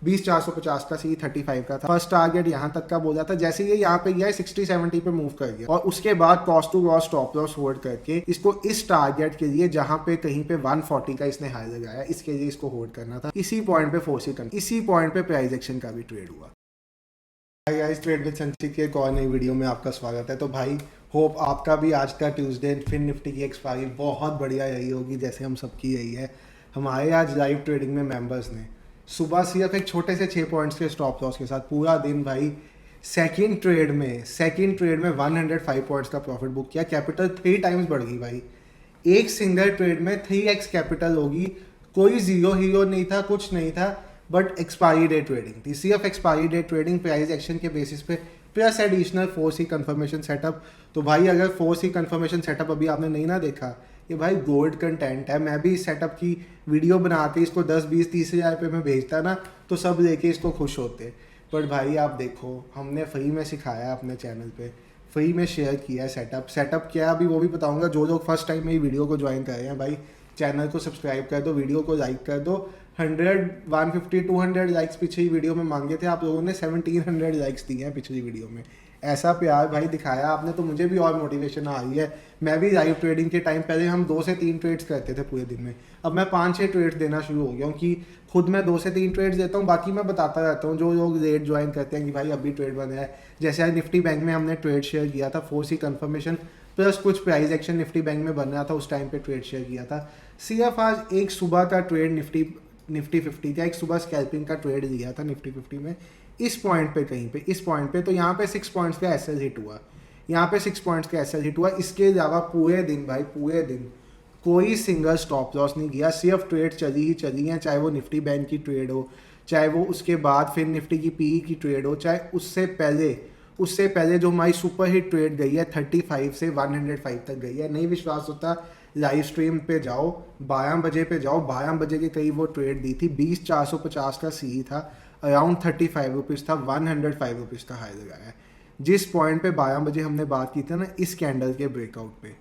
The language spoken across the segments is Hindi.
20,450 का सी 35 का था। फर्स्ट टारगेट यहाँ तक का बोला था, जैसे ये यहाँ पे गया 60-70 पे मूव कर गया और उसके बाद cost to loss stop loss hold करके इसको इस टारगेट के लिए जहां पे कहीं पे 140 का इसने हाई लगाया, इसके लिए इसको होल्ड करना था। इसी पॉइंट पे फोर्स करना, इसी पॉइंट पे प्राइस एक्शन का भी ट्रेड हुआ। भाई गाइस, ट्रेड विद संचित के एक और नई वीडियो में आपका स्वागत है। तो भाई होप आपका भी आज का ट्यूसडे फिन निफ्टी की एक्सपायरी बहुत बढ़िया यही होगी जैसे हम सबकी यही है। हमारे आज लाइव ट्रेडिंग में मेंबर्स ने सुबह सिर्फ एक छोटे से 6 पॉइंट्स के स्टॉप लॉस के साथ पूरा दिन भाई सेकंड ट्रेड में 105 पॉइंट्स का प्रॉफिट बुक किया। कैपिटल 3 टाइम्स बढ़ गई भाई। एक सिंगल ट्रेड में 3x कैपिटल होगी। कोई जीरो हीरो नहीं था, कुछ नहीं था, बट एक्सपायरी डे ट्रेडिंग थी। सिर्फ expiry day trading price action के बेसिस पे plus additional 4C confirmation setup. तो भाई अगर 4C कंफर्मेशन सेटअप अभी आपने नहीं ना देखा, ये भाई गोल्ड कंटेंट है। मैं भी इस सेटअप की वीडियो बना के इसको 10-20-30 हज़ार रुपये में भेजता ना तो सब लेके इसको खुश होते। पर भाई आप देखो, हमने फ्री में सिखाया अपने चैनल पे, फ्री में शेयर किया है सेटअप क्या है अभी वो भी बताऊंगा। जो लोग फर्स्ट टाइम मेरी वीडियो को ज्वाइन कर रहे हैं भाई, चैनल को सब्सक्राइब कर दो, वीडियो को लाइक कर दो। 100, 150, 200 लाइक्स पिछली वीडियो में मांगे थे, आप लोगों ने 1700 लाइक्स दिए हैं पिछली वीडियो में। ऐसा प्यार भाई दिखाया आपने तो मुझे भी और मोटिवेशन आ रही है। मैं भी लाइव ट्रेडिंग के टाइम पहले हम 2 से 3 ट्रेड्स करते थे पूरे दिन में, अब मैं 5-6 ट्रेड्स देना शुरू हो गया हूँ कि खुद मैं 2 से 3 ट्रेड्स देता हूँ, बाकी मैं बताता रहता हूँ। जो लोग लेट ज्वाइन करते हैं कि भाई अभी ट्रेड बना है, जैसे आज निफ्टी बैंक में हमने ट्रेड शेयर किया था 4C कंफर्मेशन प्लस कुछ प्राइस एक्शन निफ्टी बैंक में बन रहा था, उस टाइम पे ट्रेड शेयर किया था। सिर्फ आज एक सुबह का ट्रेड निफ्टी 50 का एक सुबह स्कैल्पिंग का ट्रेड लिया था निफ्टी 50 में इस पॉइंट पे, कहीं पे इस पॉइंट पे। तो यहाँ पे 6 पॉइंट्स का एसएल हिट हुआ, यहाँ पे 6 पॉइंट्स का एसएल हिट हुआ। इसके अलावा पूरे दिन भाई, पूरे दिन कोई सिंगल स्टॉप लॉस नहीं किया। सिर्फ ट्रेड चली ही चली हैं, चाहे वो निफ्टी बैंक की ट्रेड हो, चाहे वो उसके बाद फिर निफ्टी की पीई की ट्रेड हो, चाहे उससे पहले जो हमारी सुपर हिट ट्रेड गई है 35 से 105 तक गई है। नहीं विश्वास होता, लाइव स्ट्रीम पे जाओ, 12 बजे पे जाओ, 12 बजे के करीब वो ट्रेड दी थी। 20,450 का सी था, अराउंड 35 रुपीज़ था, 105 रुपीज़ का हाई लगाया है। जिस पॉइंट पे 12 बजे हमने बात की थी ना, इस कैंडल के ब्रेकआउट पे,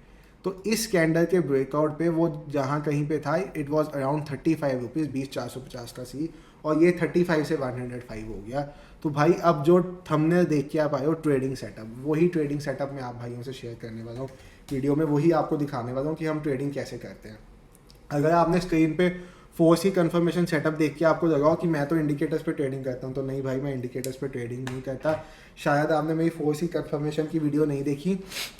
तो इस कैंडल के ब्रेकआउट पे वो जहाँ कहीं पे था, इट वाज अराउंड 35 रुपीज़, 20,450 का सी, और ये 35 से 105 हो गया। तो भाई अब जो थंबनेल देख के आप आए हो ट्रेडिंग सेटअप, वही ट्रेडिंग सेटअप मैं आप भाइयों से शेयर करने वाला हूँ वीडियो में, वही आपको दिखाने वाला हूँ कि हम ट्रेडिंग कैसे करते हैं। अगर आपने स्क्रीन पे 4C कंफर्मेशन सेटअप देख के आपको लगा हो कि मैं तो इंडिकेटर्स पे ट्रेडिंग करता हूँ, तो नहीं भाई, मैं इंडिकेटर्स पे ट्रेडिंग नहीं करता। शायद आपने मेरी 4C कंफर्मेशन की वीडियो नहीं देखी।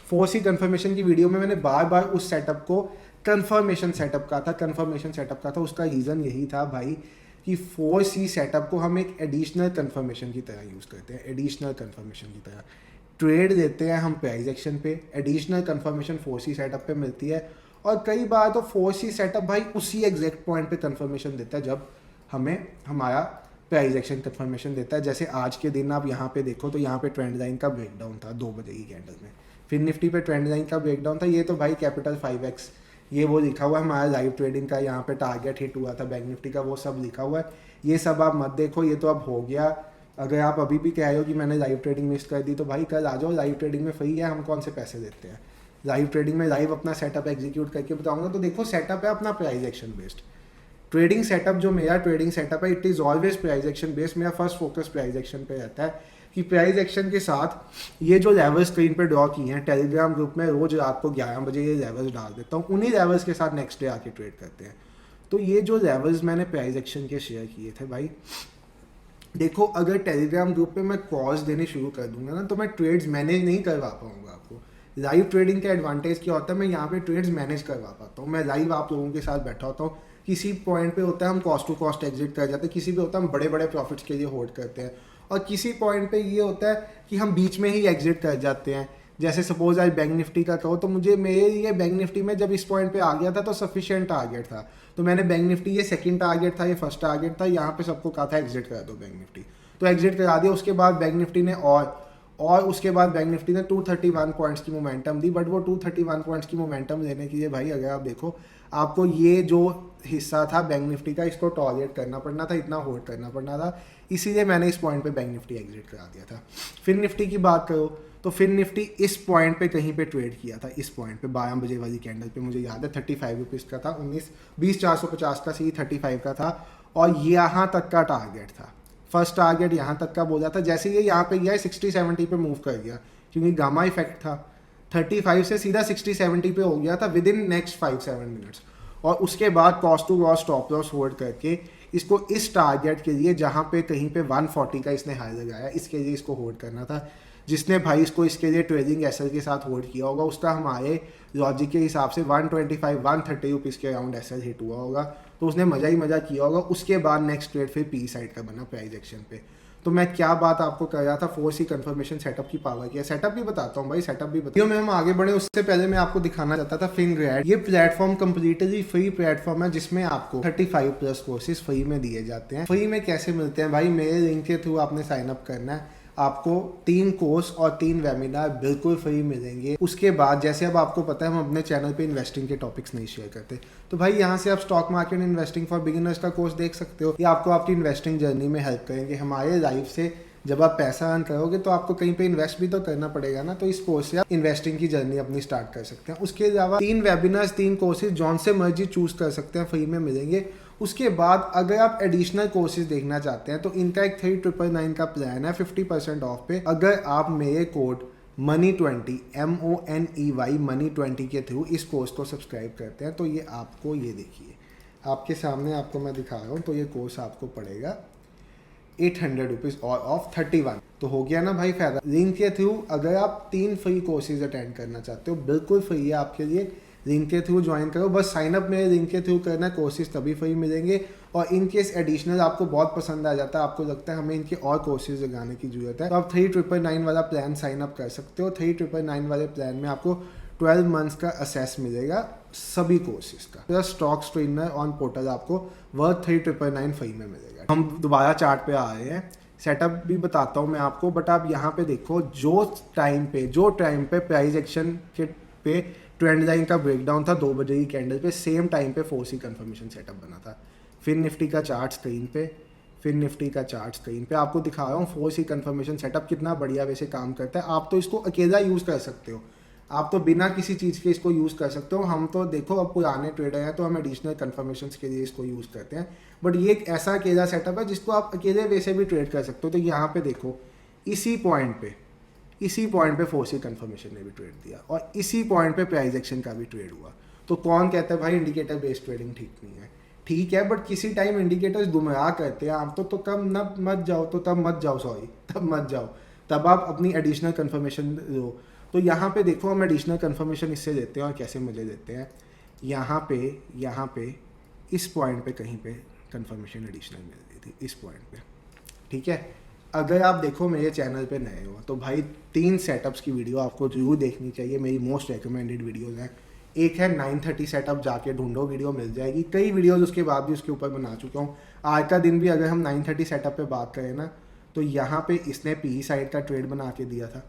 4C कंफर्मेशन की वीडियो में मैंने बार बार उस सेटअप को कंफर्मेशन सेटअप का था। उसका रीज़न यही था भाई कि 4C सेटअप को हम एक एडिशनल कंफर्मेशन की तरह यूज़ करते हैं। एडिशनल कंफर्मेशन की तरह ट्रेड देते हैं हम प्राइस एक्शन पे, एडिशनल कंफर्मेशन 4C सेटअप पे मिलती है। और कई बार तो 4C सेटअप भाई उसी एग्जैक्ट पॉइंट पे कंफर्मेशन देता है जब हमें हमारा प्राइस एक्शन कंफर्मेशन देता है। जैसे आज के दिन आप यहाँ पे देखो तो यहाँ पे ट्रेंड लाइन का ब्रेकडाउन था 2 बजे की कैंडल में, फिर निफ्टी पे ट्रेंड लाइन का ब्रेकडाउन था। ये तो भाई कैपिटल 5x, ये वो लिखा हुआ है हमारा लाइव ट्रेडिंग का, यहाँ पे टारगेट हिट हुआ था बैंक निफ्टी का, वो सब लिखा हुआ है। ये सब आप मत देखो, ये तो अब हो गया। अगर आप अभी भी कह रहे हो कि मैंने लाइव ट्रेडिंग मिस कर दी, तो भाई कल आ जाओ, लाइव ट्रेडिंग में फ्री है, हम कौन से पैसे देते हैं। लाइव ट्रेडिंग में लाइव अपना सेटअप एग्जीक्यूट करके बताऊंगा। तो देखो सेटअप है अपना price action based trading setup. जो मेरा ट्रेडिंग सेटअप है, it is always price action based. मेरा फर्स्ट फोकस प्राइस एक्शन पे रहता है कि प्राइस एक्शन के साथ ये जो लेवल स्क्रीन पे ड्रॉ किए हैं टेलीग्राम ग्रुप में, रोज रात को 11 बजे ये लेवल्स डाल देता हूँ। उन्हीं लेवल्स के साथ नेक्स्ट डे आके ट्रेड करते हैं। तो ये जो लेवल्स मैंने प्राइस एक्शन के शेयर किए थे भाई, देखो अगर टेलीग्राम ग्रुप पे मैं कॉल्स देने शुरू कर दूंगा ना, तो मैं ट्रेड्स मैनेज नहीं करवा पाऊंगा। आपको लाइव ट्रेडिंग का एडवांटेज क्या होता है, मैं यहाँ पे ट्रेड्स मैनेज करवा पाता हूँ। मैं लाइव आप लोगों के साथ बैठा होता हूँ। किसी पॉइंट पे होता है हम कॉस्ट टू कॉस्ट एग्जिट कर जाते हैं, किसी पे होता है हम बड़े बड़े प्रॉफिट्स के लिए होल्ड करते हैं, और किसी पॉइंट पे ये होता है कि हम बीच में ही एग्जिट कर जाते हैं। जैसे सपोज आज बैंक निफ्टी का कहो तो मुझे मेरे लिए बैंक निफ्टी में जब इस पॉइंट पे आ गया था तो सफिशिएंट टारगेट था, तो मैंने बैंक निफ्टी, ये सेकंड टारगेट था, ये फर्स्ट टारगेट था, यहाँ पे सबको कहा था एग्जिट करा दो बैंक निफ्टी, तो एग्जिट करा दिया। उसके बाद बैंक निफ्टी ने और उसके बाद बैंक निफ्टी ने 231 पॉइंट्स की मोमेंटम दी। बट वो 231 पॉइंट्स की मोमेंटम लेने के लिए भाई अगर आप देखो, आपको ये जो हिस्सा था बैंक निफ्टी का, इसको टॉलरेट करना पड़ना था, इतना होल्ड करना पड़ना था। इसीलिए मैंने इस पॉइंट पे बैंक निफ्टी एग्जिट करा दिया था। फिर निफ्टी की बात करो तो फिर निफ्टी इस पॉइंट पे कहीं पे ट्रेड किया था, इस पॉइंट पे 12 बजे वाली कैंडल पे, मुझे याद है 35 रुपीज़ का था, 20,450 का सी 35 का था, और यहाँ तक का टारगेट था। फर्स्ट टारगेट यहाँ तक का बोला था, जैसे ये यहाँ पे गया है 60-70 पे मूव कर गया क्योंकि गामा इफेक्ट था। 35 से सीधा 60-70 पे हो गया था विद इन नेक्स्ट 5-7 मिनट्स। और उसके बाद cost to loss stop loss hold करके इसको इस टारगेट के लिए जहाँ पे कहीं पे 140 का इसने हाई लगाया, इसके लिए इसको होल्ड करना था। जिसने भाई इसको इसके लिए ट्रेडिंग एसएल के साथ होल्ड किया होगा उसका हमारे लॉजिक के हिसाब से 125-130 रुपीज़ के अराउंड एसएल हिट हुआ होगा, तो उसने मज़ा ही मज़ा किया होगा। उसके बाद नेक्स्ट ट्रेड फिर पी साइड का बना प्राइस एक्शन पे। तो मैं क्या बात आपको कर रहा था, 4C कंफर्मेशन सेटअप की पावर की। सेटअप भी बताता हूँ भाई, सेटअप भी बताता हूँ। में हम आगे बढ़े उससे पहले मैं आपको दिखाना चाहता था फिनग्रैड। ये प्लेटफॉर्म कंप्लीटली फ्री प्लेटफॉर्म है जिसमें आपको 35+ कोर्सेज फ्री में दिए जाते हैं। फ्री में कैसे मिलते हैं भाई, मेरे लिंक के थ्रू आपने साइन अप करना है, आपको 3 कोर्स और 3 वेबिनार बिल्कुल फ्री मिलेंगे। उसके बाद जैसे अब आपको पता है हम अपने चैनल पे इन्वेस्टिंग के टॉपिक्स नहीं शेयर करते, तो भाई यहाँ से आप stock market investing for beginners का कोर्स देख सकते हो। ये आपको आपकी इन्वेस्टिंग जर्नी में हेल्प करेंगे। हमारे लाइफ से जब आप पैसा अर्न करोगे तो आपको कहीं पे इन्वेस्ट भी तो करना पड़ेगा ना, तो इस कोर्स से आप इन्वेस्टिंग की जर्नी अपनी स्टार्ट कर सकते हैं। उसके अलावा 3 वेबिनार्स 3 कोर्सेज जौन से मर्जी चूज कर सकते हैं, फ्री में मिलेंगे। उसके बाद अगर आप एडिशनल कोर्सेज देखना चाहते हैं तो इनका एक 3999 का प्लान है 50% ऑफ पे। अगर आप मेरे कोड money20 MONEY money20 के थ्रू इस कोर्स को सब्सक्राइब करते हैं तो ये आपको, ये देखिए आपके सामने आपको मैं दिखा रहा हूँ, तो ये कोर्स आपको पड़ेगा 800 रुपीज़ और ऑफ 31। तो हो गया ना भाई फायदा। लिंक के थ्रू अगर आप 3 फ्री कोर्सेज अटेंड करना चाहते हो, बिल्कुल फ्री है आपके लिए, लिंक के थ्रू ज्वाइन करो। बस साइनअप मेरे लिंक के थ्रू करना, कोर्सेज तभी फ्री मिलेंगे। और इन केस एडिशनल आपको बहुत पसंद आ जाता है, आपको लगता है हमें इनके और कोर्सेज लगाने की जरूरत है, तो आप 3999 वाला प्लान साइन अप कर सकते हो। 3999 वाले प्लान में आपको 12 मंथ्स का असेस मिलेगा सभी कोर्सेज का, plus stock trainer on portal आपको वर्थ 3999 फ्री में मिलेगा। हम दोबारा चार्ट पे आ रहे हैं, सेटअप भी बताता हूँ मैं आपको, बट आप यहाँ पे देखो जो टाइम पे प्राइस एक्शन के पे ट्रेंड लाइन का ब्रेकडाउन था 2 बजे की कैंडल पे, सेम टाइम पे 4C कंफर्मेशन सेटअप बना था। फिर निफ्टी का चार्ट स्क्रीन पे आपको दिखा रहा हूँ 4C कंफर्मेशन सेटअप कितना बढ़िया वैसे काम करता है। आप तो इसको अकेला यूज़ कर सकते हो, आप तो बिना किसी चीज़ के इसको यूज़ कर सकते हो। हम तो देखो अब पुराने ट्रेडर हैं तो हम एडिशनल कंफर्मेशन के लिए इसको यूज़ करते हैं, बट ये एक ऐसा अकेला सेटअप है जिसको आप अकेले वैसे भी ट्रेड कर सकते हो। तो यहाँ पे देखो इसी पॉइंट पे 4C कंफर्मेशन ने भी ट्रेड दिया और इसी पॉइंट पे प्राइस एक्शन का भी ट्रेड हुआ। तो कौन कहता है भाई इंडिकेटर बेस्ड ट्रेडिंग ठीक नहीं है? ठीक है, बट किसी टाइम इंडिकेटर्स गुमराह करते हैं। आप तो कब मत जाओ, तब आप अपनी एडिशनल कंफर्मेशन लो। तो यहाँ पे देखो हम एडिशनल कंफर्मेशन इससे देते हैं और कैसे मजे देते हैं। यहाँ पे इस पॉइंट पे कहीं पे कंफर्मेशन एडिशनल मिल रही थी, इस पॉइंट पे, ठीक है। अगर आप देखो मेरे चैनल पे नए हो तो भाई 3 सेटअप्स की वीडियो आपको जरूर देखनी चाहिए, मेरी मोस्ट रिकमेंडेड वीडियोज़ हैं। एक है 930 सेटअप, जाके ढूंढो वीडियो मिल जाएगी। कई वीडियोज़ उसके बाद भी उसके ऊपर बना चुका हूँ। आज का दिन भी अगर हम 930 सेटअप पे बात करें ना, तो यहाँ पे इसने पी साइड का ट्रेड बना के दिया था,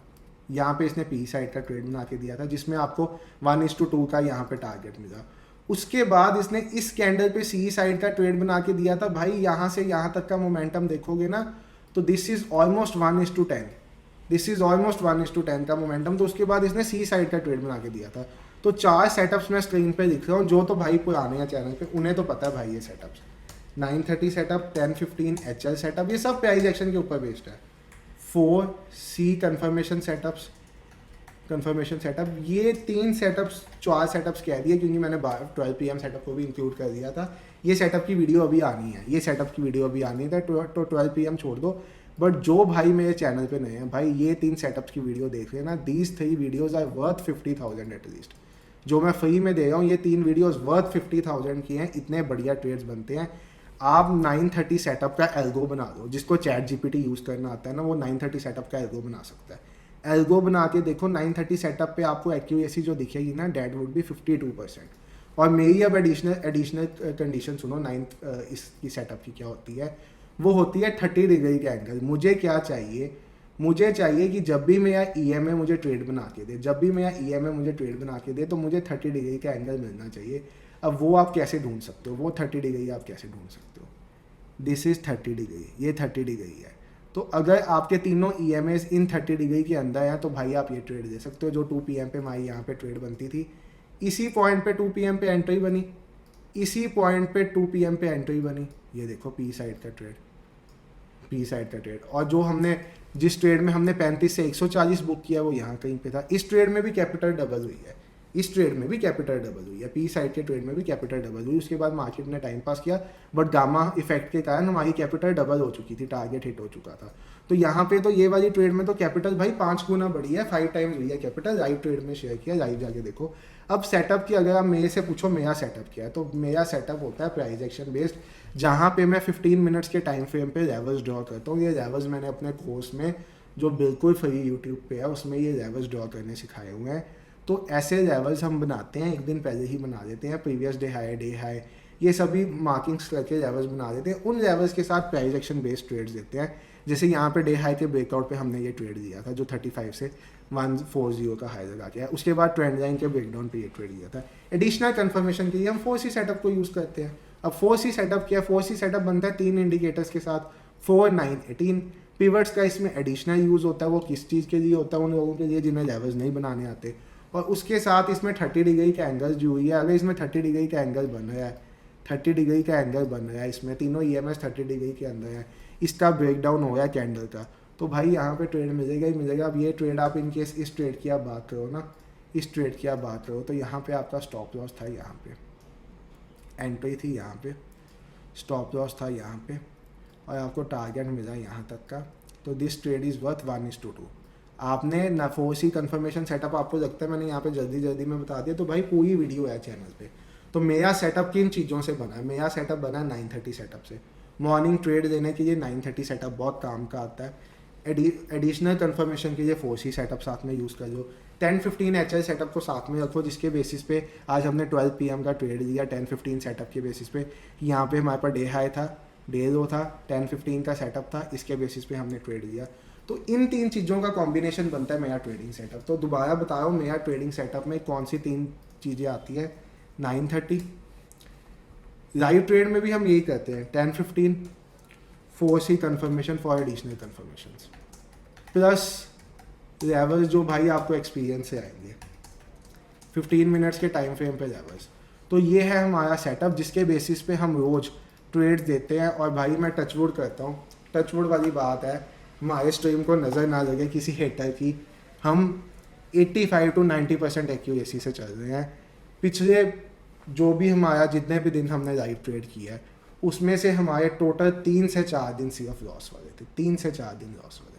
जिसमें आपको 1:2 का यहाँ पे टारगेट मिला। उसके बाद इसने इस कैंडल पे सी साइड का ट्रेड बना के दिया था। भाई यहाँ से यहाँ तक का मोमेंटम देखोगे ना, तो दिस इज ऑलमोस्ट 1:10 का मोमेंटम। तो उसके बाद इसने सी साइड का ट्रेड बना के दिया था। तो 4 सेटअप्स मैं स्क्रीन पे लिख रहा हूँ, जो तो भाई पुराने हैं चैनल पे उन्हें तो पता है भाई ये सेटअप्स। 930 सेटअप, 1015 HL सेटअप, ये सब प्राइस एक्शन के ऊपर बेस्ड है। 4C कंफर्मेशन सेटअप, ये 3 सेटअप्स 4 सेटअप्स कह दिए क्योंकि मैंने 12 PM सेटअप को भी इंक्लूड कर दिया था। ये सेटअप की वीडियो अभी आनी है, तो 12 PM छोड़ दो। बट जो भाई मेरे चैनल पे नए हैं भाई, ये 3 सेटअप्स की वीडियो देख रहे हैं ना, these 3 videos are worth 50,000 at least. जो मैं फ्री में दे रहा हूँ, ये 3 वीडियोज़ वर्थ 50,000 की हैं। इतने बढ़िया ट्रेड्स बनते हैं। आप 930 सेटअप का एल्गो बना दो, जिसको ChatGPT यूज़ करना आता है ना, वो 930 सेटअप का एल्गो बना सकता है। एल्गो बना के देखो 930 सेटअप पे आपको एक्यूरेसी जो दिखेगी ना, डेट वुड बी 52%। और मेरी अब एडिशनल कंडीशन सुनो, इसकी सेटअप की क्या होती है, वो होती है 30 डिग्री का एंगल। मुझे क्या चाहिए, मुझे चाहिए कि जब भी मेरा EMA मुझे ट्रेड बना के दे, तो मुझे 30 डिग्री का एंगल मिलना चाहिए। अब वो आप कैसे ढूंढ सकते हो, वो 30 डिग्री आप कैसे ढूंढ सकते हो? दिस इज़ 30 डिग्री, ये 30 डिग्री है। तो अगर आपके तीनों EMAs इन 30 डिग्री के अंदर हैं तो भाई आप ये ट्रेड दे सकते हो। जो 2 PM पे हमारी यहाँ पे ट्रेड बनती थी, इसी पॉइंट पे 2 PM पे एंट्री बनी, ये देखो पी साइड का ट्रेड, पी साइड का ट्रेड। और जो हमने जिस ट्रेड में हमने 35 से 140 बुक किया वो यहाँ कहीं पे था। इस ट्रेड में भी कैपिटल डबल हुई है, इस ट्रेड में भी कैपिटल डबल हुई है, पी साइड के ट्रेड में भी कैपिटल डबल हुई। उसके बाद मार्केट ने टाइम पास किया, बट गामा इफेक्ट के कारण हमारी कैपिटल डबल हो चुकी थी, टारगेट हिट हो चुका था। तो यहाँ पे तो ये वाली ट्रेड में तो कैपिटल भाई 5 गुना बढ़ी है, 5 टाइम्स हुई है कैपिटल। लाइव ट्रेड में शेयर किया, लाइव जाके देखो। अब सेटअप की अगर आप मेरे से पूछो मेरा सेटअप क्या है, तो मेरा सेटअप होता है प्राइस एक्शन बेस्ड, जहाँ पे मैं 15 मिनट्स के टाइम फ्रेम पे लेवल्स ड्रॉ करता हूँ। ये लेवल्स मैंने अपने कोर्स में जो बिल्कुल फ्री यूट्यूब पे है उसमें ये लेवल्स ड्रॉ करने सिखाए हुए हैं। तो ऐसे लेवल्स हम बनाते हैं, एक दिन पहले ही बना देते हैं, प्रीवियस डे हाई ये सभी मार्किंग्स करके लेवल्स बना देते हैं। उन लेवल्स के साथ प्राइस एक्शन बेस्ड ट्रेड्स देते हैं। जैसे यहाँ पे डे हाई के ब्रेकआउट पे हमने ये ट्रेड दिया था जो 35 से 140 का हाई लगा के है। उसके बाद ट्रेंड लाइन के ब्रेकडाउन पे ये ट्रेड दिया था। एडिशनल कंफर्मेशन के लिए हम 4C सेटअप को यूज़ करते हैं। अब 4C सेटअप किया, 4C सेटअप बनता है 3 इंडिकेटर्स के साथ 4, 9, 18। पिवट्स का इसमें एडिशनल यूज़ होता है, वो किस चीज़ के लिए होता है, उन लोगों के लिए जिन्हें लेवल्स नहीं बनाने आते। और उसके साथ इसमें 30 डिग्री का एंगल जो हुई है, अगर इसमें 30 डिग्री का एंगल बन रहा है, 30 डिग्री का एंगल बन रहा है, इसमें तीनों EMS 30 डिग्री के अंदर है, इसका ब्रेकडाउन हो गया कैंडल का, तो भाई यहाँ पे ट्रेड मिलेगा ही मिलेगा। अब ये ट्रेड आप इनकेस इस ट्रेड की आप बात करो ना, इस ट्रेड की आप बात करो तो यहाँ पे आपका स्टॉप लॉस था, यहाँ पे एंट्री थी, यहाँ पे स्टॉप लॉस था, यहाँ पे, और आपको टारगेट मिला यहाँ तक का। तो दिस ट्रेड इज़ वर्थ 1:2। आपने ना 4C कन्फर्मेशन सेटअप आपको लगता है मैंने यहाँ पे जल्दी में बता दिया, तो भाई पूरी वीडियो है चैनल पे। तो मेरा सेटअप किन चीज़ों से बना है? मेरा सेटअप बना है 930 सेटअप से। मॉर्निंग ट्रेड देने के लिए 930 सेटअप बहुत काम का आता है। एडिशनल कन्फर्मेशन के लिए 4C सेटअप साथ में यूज़ कर लो। 10-15 HL सेटअप को साथ में रखो, जिसके बेसिस पे आज हमने 12 PM का ट्रेड दिया 10-15 सेटअप के बेसिस पे। यहाँ पे हमारे पास डे हाई था, डे लो था, 10-15 का सेटअप था, इसके बेसिस पे हमने ट्रेड दिया। तो इन 3 चीज़ों का कॉम्बिनेशन बनता है मेरा ट्रेडिंग सेटअप। तो दोबारा बता रहा हूँ, मेरा ट्रेडिंग सेटअप में कौन सी 3 चीज़ें आती है? 930, लाइव ट्रेड में भी हम यही करते हैं 10-15, 4C confirmation for additional confirmation, plus levels जो भाई आपको एक्सपीरियंस से आएंगे 15 मिनट्स के टाइम फ्रेम पे लेवल्स। तो ये है हमारा सेटअप जिसके बेसिस पे हम रोज़ ट्रेड्स देते हैं। और भाई मैं टचवुड करता हूँ, टचवुड वाली बात है, हमारे स्ट्रीम को नज़र ना लगे किसी हेटर की, हम 85 to 90% एक्यूरेसी से चल रहे हैं। पिछले जो भी हमारा जितने भी दिन हमने लाइव ट्रेड किया है उसमें से हमारे टोटल 3 से 4 दिन सिर्फ लॉस वाले थे, 3 से 4 दिन लॉस वाले।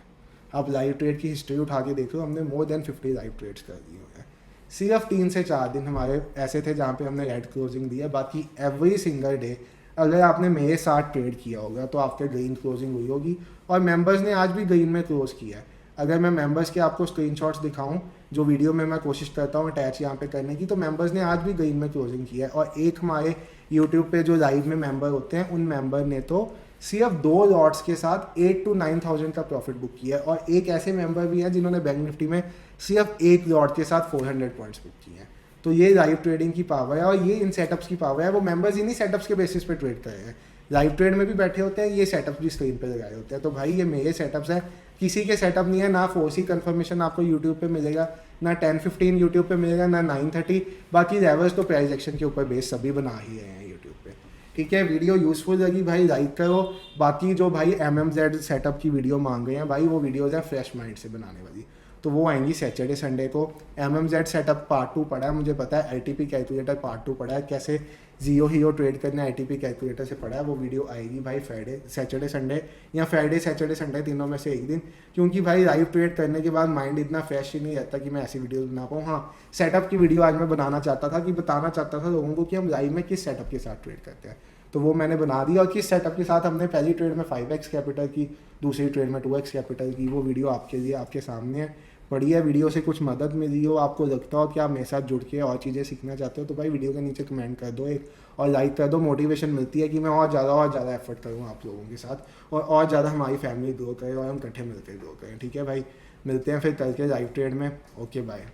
अब लाइव ट्रेड की हिस्ट्री उठा के देखो, हमने मोर देन 50 लाइव ट्रेड्स कर दिए हुए हैं। सिर्फ 3 से 4 दिन हमारे ऐसे थे जहाँ पे हमने रेड क्लोजिंग दी है। बाकी एवरी सिंगल डे अगर आपने मेरे साथ ट्रेड किया होगा तो आपके ग्रीन क्लोजिंग हुई होगी। और मेंबर्स ने आज भी ग्रीन में क्लोज किया है। अगर मैं मेंबर्स के आपको स्क्रीनशॉट्स दिखाऊं जो वीडियो में मैं कोशिश करता हूं अटैच यहाँ पे करने की, तो मेंबर्स ने आज भी ग्रीन में क्लोजिंग किया है। और एक हमारे यूट्यूब पे जो लाइव में मेंबर होते हैं उन मेंबर ने तो सिर्फ 2 लॉट्स के साथ 8 to 9,000 का प्रॉफिट बुक किया है। और एक ऐसे मेंबर भी हैं जिन्होंने बैंक निफ्टी में सिर्फ 1 लॉट के साथ 400 पॉइंट्स बुक किए हैं। तो ये लाइव ट्रेडिंग की पावर है और ये इन सेटअप्स की पावर है। वो मेंबर्स इन्हीं सेटअप्स के बेसिस पे ट्रेड कर रहे हैं, लाइव ट्रेड में भी बैठे होते हैं, ये सेटअप भी स्क्रीन पे लगाए होते हैं। तो भाई ये मेरे सेटअप्स हैं, किसी के सेटअप नहीं है। ना 4C कन्फर्मेशन आपको यूट्यूब पे मिलेगा, ना 10-15 यूट्यूब पे मिलेगा, ना 930। बाकी लेवल्स तो प्राइस एक्शन के ऊपर बेस सभी बना ही रहे हैं यूट्यूब पे। ठीक है, वीडियो यूजफुल लगी भाई लाइक करो। बाकी जो भाई MMZ सेटअप की वीडियो मांग रहे हैं भाई, वो वीडियोज़ हैं फ्रेश माइंड से बनाने वाली, तो वो आएंगी सैटरडे संडे को। MMZ सेटअप पार्ट 2 पढ़ा है, मुझे पता है। ITP कैलकुलेटर पार्ट 2 पढ़ा है, कैसे जियो हीरो ट्रेड करना है ITP कैलकुलेटर से पढ़ा है। वो वीडियो आएगी भाई फ्राइडे सैटरडे संडे, या फ्राइडे सैटरडे संडे, तीनों में से एक दिन। क्योंकि भाई लाइव ट्रेड करने के बाद माइंड इतना फ्रेश ही नहीं रहता कि मैं ऐसी वीडियोस बना पाऊँ। हाँ, सेटअप की वीडियो आज मैं बनाना चाहता था कि बताना चाहता था लोगों को कि हम लाइव में किस सेटअप के साथ ट्रेड करते हैं, तो वो मैंने बना दी। और किस सेटअप के साथ हमने पहली ट्रेड में 5x कैपिटल की, दूसरी ट्रेड में 2x कैपिटल की, वो वीडियो आपके लिए आपके सामने है। बढ़िया वीडियो से कुछ मदद मिली हो, आपको लगता हो कि आप मेरे साथ जुड़ के और चीज़ें सीखना चाहते हो, तो भाई वीडियो के नीचे कमेंट कर दो एक, और लाइक कर दो। मोटिवेशन मिलती है कि मैं और ज़्यादा एफर्ट करूँ आप लोगों के साथ, और ज़्यादा हमारी फैमिली ग्रो करे और हम इकट्ठे मिलकर ग्रो करें। ठीक है भाई, मिलते हैं फिर कल के लाइव ट्रेड में। Okay bye.